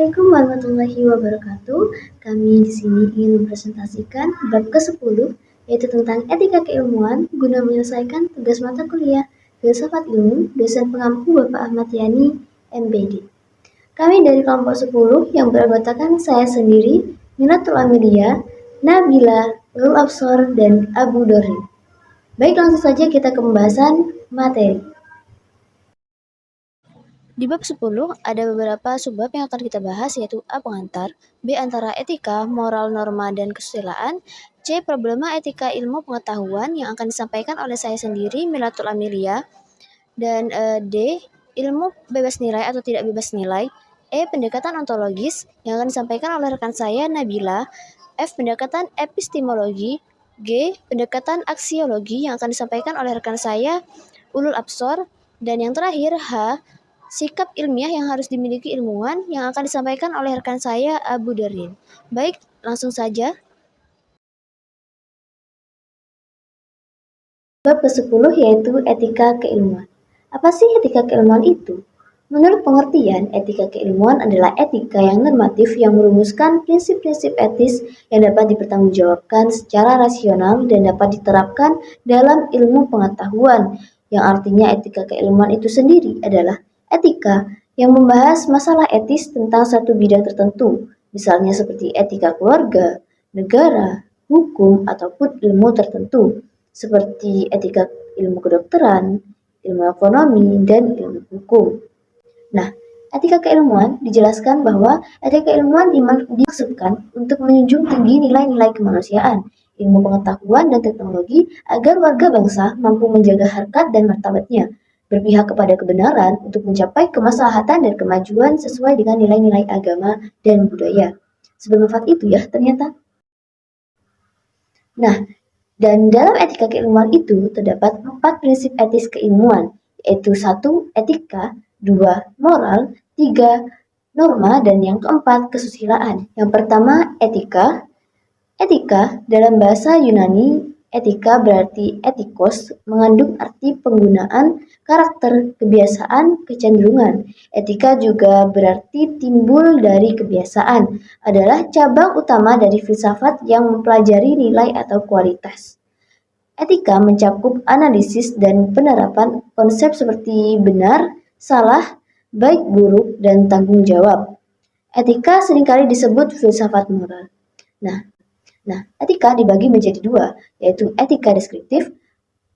Assalamualaikum warahmatullahi wabarakatuh. Kami di sini ingin mempresentasikan bab ke-10, yaitu tentang etika keilmuan guna menyelesaikan tugas mata kuliah Filsafat Ilmu, dosen pengampu Bapak Ahmad Yani, MBD. Kami dari kelompok 10 yang beranggotakan saya sendiri, Minatul Amelia, Nabila, Lul Absor, dan Abu Dorri. Baik, langsung saja kita ke pembahasan materi. Di bab 10 ada beberapa subbab yang akan kita bahas, yaitu A. Pengantar, B. Antara etika, moral, norma, dan kesusilaan, C. Problema etika ilmu pengetahuan yang akan disampaikan oleh saya sendiri, Milatul Amelia, dan D. Ilmu bebas nilai atau tidak bebas nilai, E. Pendekatan ontologis yang akan disampaikan oleh rekan saya, Nabila, F. Pendekatan epistemologi, G. Pendekatan aksiologi yang akan disampaikan oleh rekan saya, Ulul Absor, dan yang terakhir H. Sikap ilmiah yang harus dimiliki ilmuwan yang akan disampaikan oleh rekan saya, Abu Darin. Baik, langsung saja. Bab ke-10 yaitu etika keilmuan. Apa sih etika keilmuan itu? Menurut pengertian, etika keilmuan adalah etika yang normatif yang merumuskan prinsip-prinsip etis yang dapat dipertanggungjawabkan secara rasional dan dapat diterapkan dalam ilmu pengetahuan, yang artinya etika keilmuan itu sendiri adalah etika yang membahas masalah etis tentang satu bidang tertentu, misalnya seperti etika keluarga, negara, hukum, ataupun ilmu tertentu, seperti etika ilmu kedokteran, ilmu ekonomi, dan ilmu hukum. Nah, etika keilmuan dijelaskan bahwa etika keilmuan dimaksudkan untuk menjunjung tinggi nilai-nilai kemanusiaan, ilmu pengetahuan, dan teknologi agar warga bangsa mampu menjaga harkat dan martabatnya, berpihak kepada kebenaran untuk mencapai kemaslahatan dan kemajuan sesuai dengan nilai-nilai agama dan budaya. Sebermanfaat itu ya ternyata. Nah, dan dalam etika keilmuan itu terdapat 4 prinsip etis keilmuan, yaitu 1. Etika, 2. Moral, 3. Norma, dan yang keempat kesusilaan. Yang pertama etika. Etika dalam bahasa Yunani, etika berarti etikos, mengandung arti penggunaan, karakter, kebiasaan, kecenderungan. Etika juga berarti timbul dari kebiasaan, adalah cabang utama dari filsafat yang mempelajari nilai atau kualitas. Etika mencakup analisis dan penerapan konsep seperti benar, salah, baik buruk, dan tanggung jawab. Etika seringkali disebut filsafat moral. Nah, etika dibagi menjadi 2, yaitu etika deskriptif,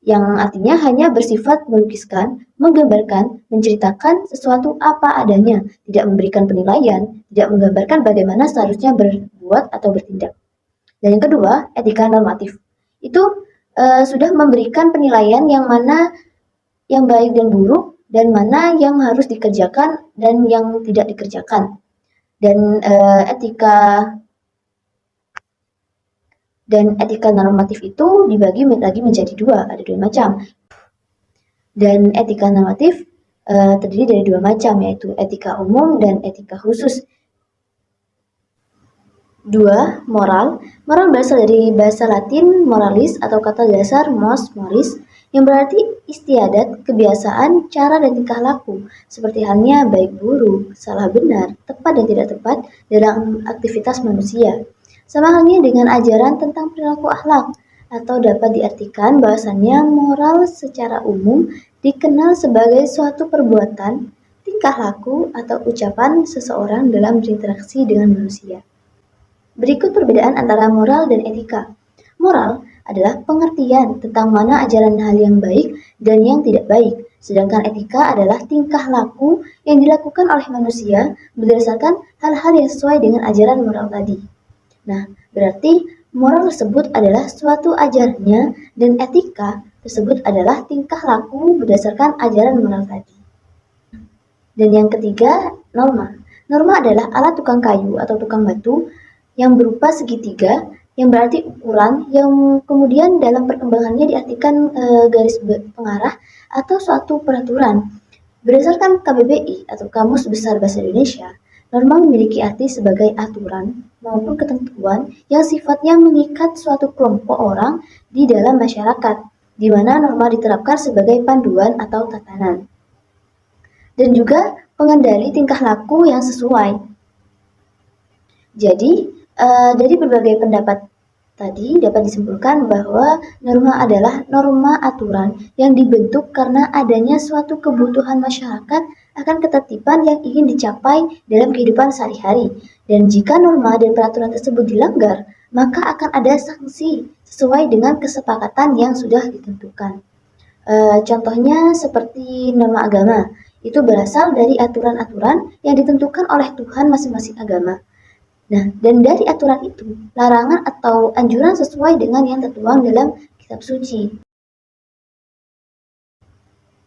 yang artinya hanya bersifat melukiskan, menggambarkan, menceritakan sesuatu apa adanya, tidak memberikan penilaian, tidak menggambarkan bagaimana seharusnya berbuat atau bertindak. Dan yang kedua, etika normatif. Itu sudah memberikan penilaian yang mana yang baik dan buruk, dan mana yang harus dikerjakan dan yang tidak dikerjakan. Dan etika normatif itu dibagi lagi menjadi 2, ada 2 macam. Dan etika normatif terdiri dari 2 macam, yaitu etika umum dan etika khusus. 2. Moral. Moral berasal dari bahasa Latin moralis atau kata dasar mos, moris, yang berarti istiadat, kebiasaan, cara dan tingkah laku, seperti halnya baik buruk, salah benar, tepat dan tidak tepat dalam aktivitas manusia. Sama halnya dengan ajaran tentang perilaku akhlak, atau dapat diartikan bahwasannya moral secara umum dikenal sebagai suatu perbuatan, tingkah laku, atau ucapan seseorang dalam berinteraksi dengan manusia. Berikut perbedaan antara moral dan etika. Moral adalah pengertian tentang mana ajaran hal yang baik dan yang tidak baik, sedangkan etika adalah tingkah laku yang dilakukan oleh manusia berdasarkan hal-hal yang sesuai dengan ajaran moral tadi. Nah, berarti moral tersebut adalah suatu ajarannya dan etika tersebut adalah tingkah laku berdasarkan ajaran moral tadi. Dan yang ketiga, norma. Norma adalah alat tukang kayu atau tukang batu yang berupa segitiga, yang berarti ukuran, yang kemudian dalam perkembangannya diartikan garis pengarah atau suatu peraturan. Berdasarkan KBBI atau Kamus Besar Bahasa Indonesia, norma memiliki arti sebagai aturan maupun ketentuan yang sifatnya mengikat suatu kelompok orang di dalam masyarakat, di mana norma diterapkan sebagai panduan atau tatanan. Dan juga pengendali tingkah laku yang sesuai. Jadi, dari berbagai pendapat tadi dapat disimpulkan bahwa norma adalah norma aturan yang dibentuk karena adanya suatu kebutuhan masyarakat akan ketertiban yang ingin dicapai dalam kehidupan sehari-hari. Dan jika norma dan peraturan tersebut dilanggar, maka akan ada sanksi sesuai dengan kesepakatan yang sudah ditentukan. Contohnya seperti norma agama, itu berasal dari aturan-aturan yang ditentukan oleh Tuhan masing-masing agama. Nah, dan dari aturan itu, larangan atau anjuran sesuai dengan yang tertuang dalam kitab suci.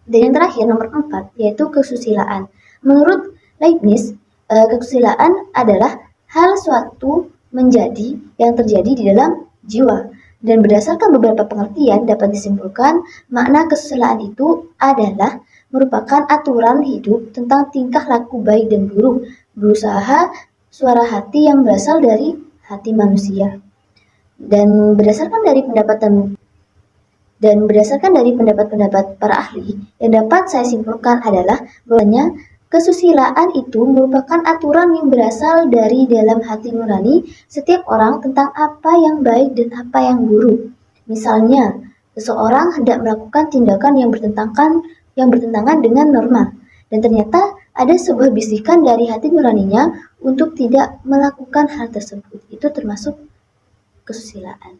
Dan yang terakhir, nomor 4, yaitu kesusilaan. Menurut Leibniz, kesusilaan adalah hal suatu menjadi yang terjadi di dalam jiwa. Dan berdasarkan beberapa pengertian dapat disimpulkan makna kesusilaan itu adalah merupakan aturan hidup tentang tingkah laku baik dan buruk, berusaha suara hati yang berasal dari hati manusia. Dan berdasarkan dari pendapat-pendapat para ahli, yang dapat saya simpulkan adalah bahwanya kesusilaan itu merupakan aturan yang berasal dari dalam hati nurani setiap orang tentang apa yang baik dan apa yang buruk. Misalnya, seseorang hendak melakukan tindakan yang bertentangan dengan norma, dan ternyata ada sebuah bisikan dari hati nuraninya untuk tidak melakukan hal tersebut. Itu termasuk kesusilaan.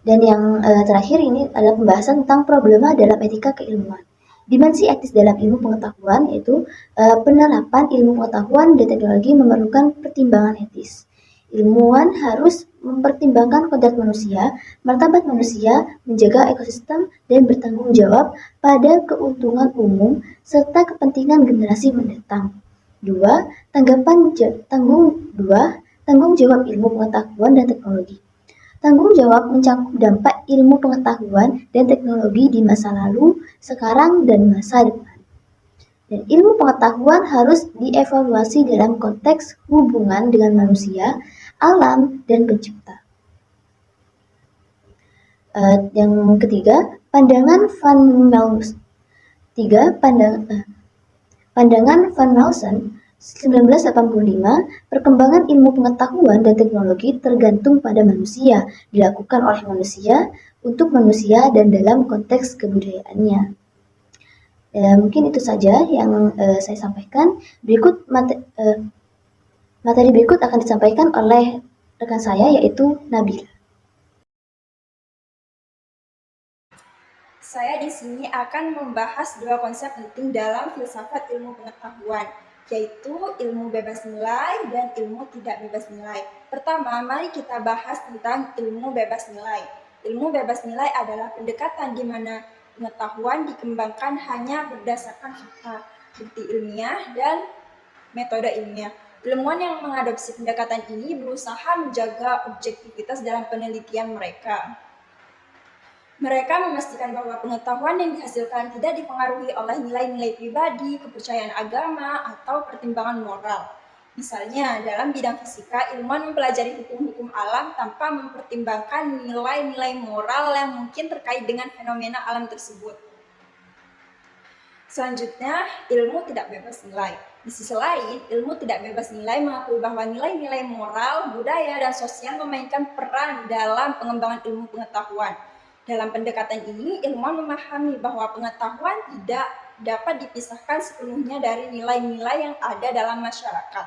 Dan yang terakhir ini adalah pembahasan tentang problema dalam etika keilmuan. Dimensi etis dalam ilmu pengetahuan yaitu penerapan ilmu pengetahuan dan teknologi memerlukan pertimbangan etis. Ilmuwan harus mempertimbangkan kodrat manusia, martabat manusia, menjaga ekosistem, dan bertanggung jawab pada keuntungan umum serta kepentingan generasi mendatang. Dua, tanggung jawab ilmu pengetahuan dan teknologi. Tanggung jawab mencakup dampak ilmu pengetahuan dan teknologi di masa lalu, sekarang, dan masa depan. Dan ilmu pengetahuan harus dievaluasi dalam konteks hubungan dengan manusia, alam, dan pencipta. Yang ketiga, pandangan Van Melsen. Pandangan Van Melsen 1985, perkembangan ilmu pengetahuan dan teknologi tergantung pada manusia, dilakukan oleh manusia, untuk manusia, dan dalam konteks kebudayaannya. Mungkin itu saja yang saya sampaikan. Materi berikut akan disampaikan oleh rekan saya, yaitu Nabila. Saya di sini akan membahas dua konsep penting dalam filsafat ilmu pengetahuan, yaitu ilmu bebas nilai dan ilmu tidak bebas nilai. Pertama, mari kita bahas tentang ilmu bebas nilai. Ilmu bebas nilai adalah pendekatan di mana pengetahuan dikembangkan hanya berdasarkan fakta, bukti ilmiah, dan metode ilmiah. Ilmuwan yang mengadopsi pendekatan ini berusaha menjaga objektivitas dalam penelitian mereka. Mereka memastikan bahwa pengetahuan yang dihasilkan tidak dipengaruhi oleh nilai-nilai pribadi, kepercayaan agama, atau pertimbangan moral. Misalnya, dalam bidang fisika, ilmuwan mempelajari hukum-hukum alam tanpa mempertimbangkan nilai-nilai moral yang mungkin terkait dengan fenomena alam tersebut. Selanjutnya, ilmu tidak bebas nilai. Di sisi lain, ilmu tidak bebas nilai mengakui bahwa nilai-nilai moral, budaya, dan sosial memainkan peran dalam pengembangan ilmu pengetahuan. Dalam pendekatan ini, ilmuwan memahami bahwa pengetahuan tidak dapat dipisahkan sepenuhnya dari nilai-nilai yang ada dalam masyarakat.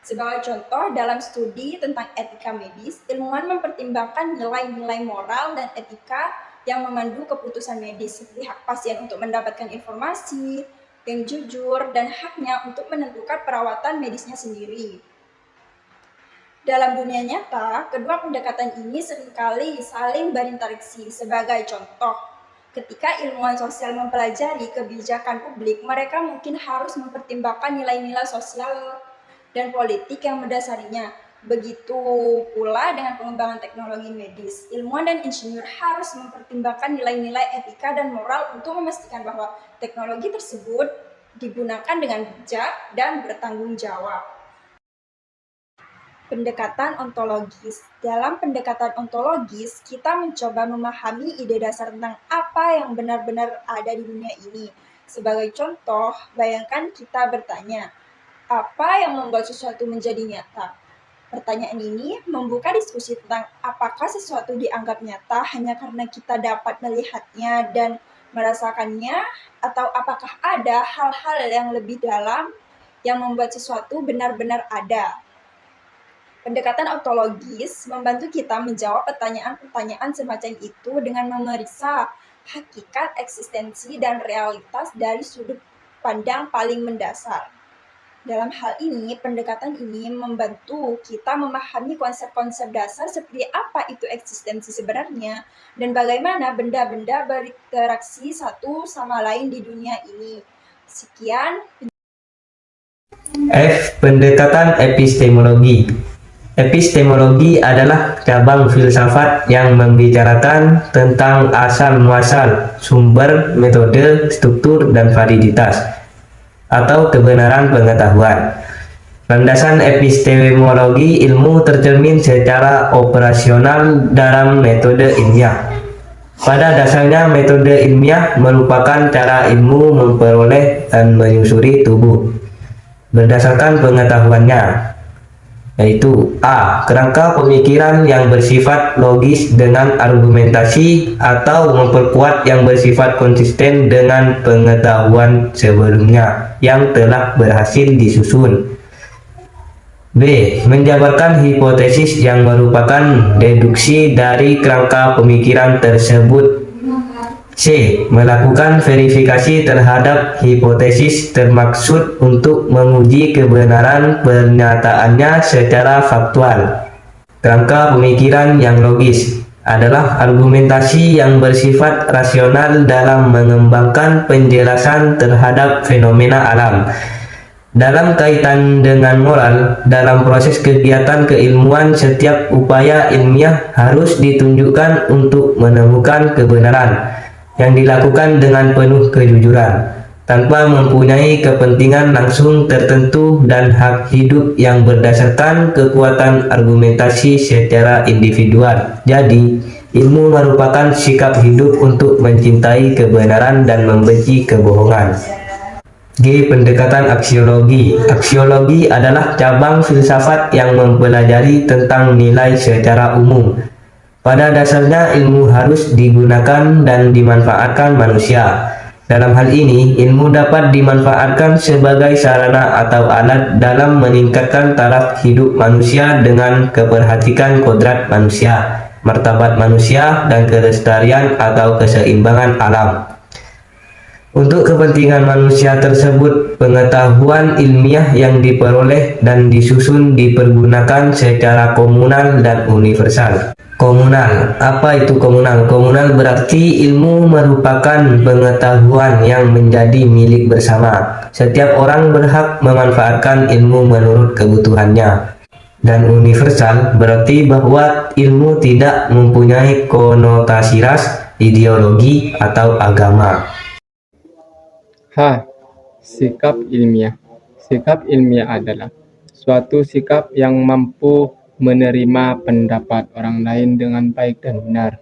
Sebagai contoh, dalam studi tentang etika medis, ilmuwan mempertimbangkan nilai-nilai moral dan etika yang memandu keputusan medis, seperti hak pasien untuk mendapatkan informasi yang jujur dan haknya untuk menentukan perawatan medisnya sendiri. Dalam dunia nyata, kedua pendekatan ini seringkali saling berinteraksi. Sebagai contoh, ketika ilmuwan sosial mempelajari kebijakan publik, mereka mungkin harus mempertimbangkan nilai-nilai sosial dan politik yang mendasarinya. Begitu pula dengan pengembangan teknologi medis. Ilmuwan dan insinyur harus mempertimbangkan nilai-nilai etika dan moral untuk memastikan bahwa teknologi tersebut digunakan dengan bijak dan bertanggung jawab. Pendekatan ontologis. Dalam pendekatan ontologis, kita mencoba memahami ide dasar tentang apa yang benar-benar ada di dunia ini. Sebagai contoh, bayangkan kita bertanya, Apa yang membuat sesuatu menjadi nyata? Pertanyaan ini membuka diskusi tentang apakah sesuatu dianggap nyata hanya karena kita dapat melihatnya dan merasakannya, atau apakah ada hal-hal yang lebih dalam yang membuat sesuatu benar-benar ada. Pendekatan ontologis membantu kita menjawab pertanyaan-pertanyaan semacam itu dengan memeriksa hakikat, eksistensi, dan realitas dari sudut pandang paling mendasar. Dalam hal ini, pendekatan ini membantu kita memahami konsep-konsep dasar seperti apa itu eksistensi sebenarnya dan bagaimana benda-benda berinteraksi satu sama lain di dunia ini. Sekian. F. Pendekatan epistemologi. Epistemologi adalah cabang filsafat yang membicarakan tentang asal-muasal, sumber, metode, struktur, dan validitas, atau kebenaran pengetahuan. Landasan epistemologi ilmu tercermin secara operasional dalam metode ilmiah. Pada dasarnya, metode ilmiah merupakan cara ilmu memperoleh dan menyusuri tubuh berdasarkan pengetahuannya, yaitu A. Kerangka pemikiran yang bersifat logis dengan argumentasi atau memperkuat yang bersifat konsisten dengan pengetahuan sebelumnya yang telah berhasil disusun. B. Menjabarkan hipotesis yang merupakan deduksi dari kerangka pemikiran tersebut. C. Melakukan verifikasi terhadap hipotesis termaksud untuk menguji kebenaran pernyataannya secara faktual. Kerangka pemikiran yang logis adalah argumentasi yang bersifat rasional dalam mengembangkan penjelasan terhadap fenomena alam. Dalam kaitan dengan moral, dalam proses kegiatan keilmuan, setiap upaya ilmiah harus ditunjukkan untuk menemukan kebenaran yang dilakukan dengan penuh kejujuran, tanpa mempunyai kepentingan langsung tertentu dan hak hidup yang berdasarkan kekuatan argumentasi secara individual. Jadi, ilmu merupakan sikap hidup untuk mencintai kebenaran dan membenci kebohongan. G. Pendekatan aksiologi. Aksiologi adalah cabang filsafat yang mempelajari tentang nilai secara umum. Pada dasarnya, ilmu harus digunakan dan dimanfaatkan manusia. Dalam hal ini, ilmu dapat dimanfaatkan sebagai sarana atau alat dalam meningkatkan taraf hidup manusia dengan keperhatikan kodrat manusia, martabat manusia, dan kelestarian atau keseimbangan alam. Untuk kepentingan manusia tersebut, pengetahuan ilmiah yang diperoleh dan disusun dipergunakan secara komunal dan universal. Komunal. Apa itu komunal? Komunal berarti ilmu merupakan pengetahuan yang menjadi milik bersama. Setiap orang berhak memanfaatkan ilmu menurut kebutuhannya. Dan universal berarti bahwa ilmu tidak mempunyai konotasi ras, ideologi, atau agama. H. Sikap ilmiah. Sikap ilmiah adalah suatu sikap yang mampu menerima pendapat orang lain dengan baik dan benar.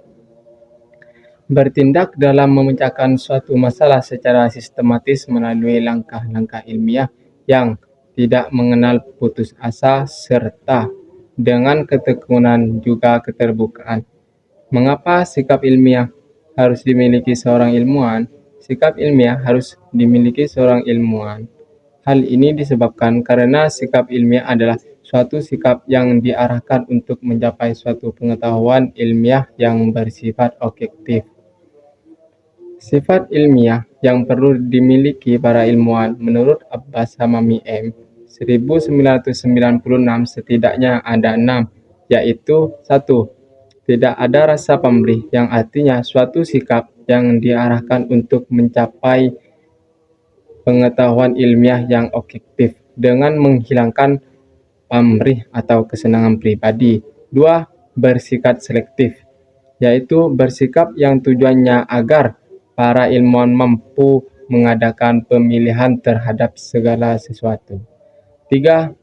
Bertindak dalam memecahkan suatu masalah secara sistematis melalui langkah-langkah ilmiah yang tidak mengenal putus asa serta dengan ketekunan juga keterbukaan. Mengapa sikap ilmiah harus dimiliki seorang ilmuwan? Sikap ilmiah harus dimiliki seorang ilmuwan. Hal ini disebabkan karena sikap ilmiah adalah suatu sikap yang diarahkan untuk mencapai suatu pengetahuan ilmiah yang bersifat objektif. Sifat ilmiah yang perlu dimiliki para ilmuwan menurut Abbas Hamami M. 1996 setidaknya ada 6, yaitu 1. Tidak ada rasa pamrih, yang artinya suatu sikap yang diarahkan untuk mencapai pengetahuan ilmiah yang objektif dengan menghilangkan pamrih atau kesenangan pribadi. 2. Bersikap selektif, yaitu bersikap yang tujuannya agar para ilmuwan mampu mengadakan pemilihan terhadap segala sesuatu. 3.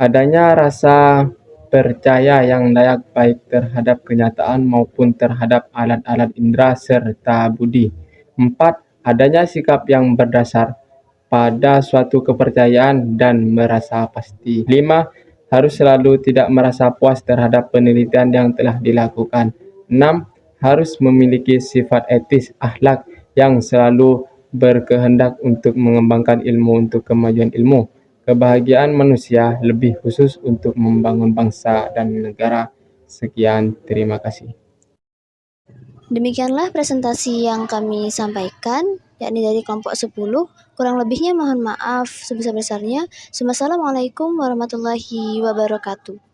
Adanya rasa percaya yang layak baik terhadap kenyataan maupun terhadap alat-alat indera serta budi. 4. Adanya sikap yang berdasar pada suatu kepercayaan dan merasa pasti. 5. Harus selalu tidak merasa puas terhadap penelitian yang telah dilakukan. 6. Harus memiliki sifat etis akhlak yang selalu berkehendak untuk mengembangkan ilmu untuk kemajuan ilmu, kebahagiaan manusia, lebih khusus untuk membangun bangsa dan negara. Sekian, terima kasih. Demikianlah presentasi yang kami sampaikan, yakni dari kelompok 10. Kurang lebihnya mohon maaf sebesar-besarnya. Wassalamualaikum warahmatullahi wabarakatuh.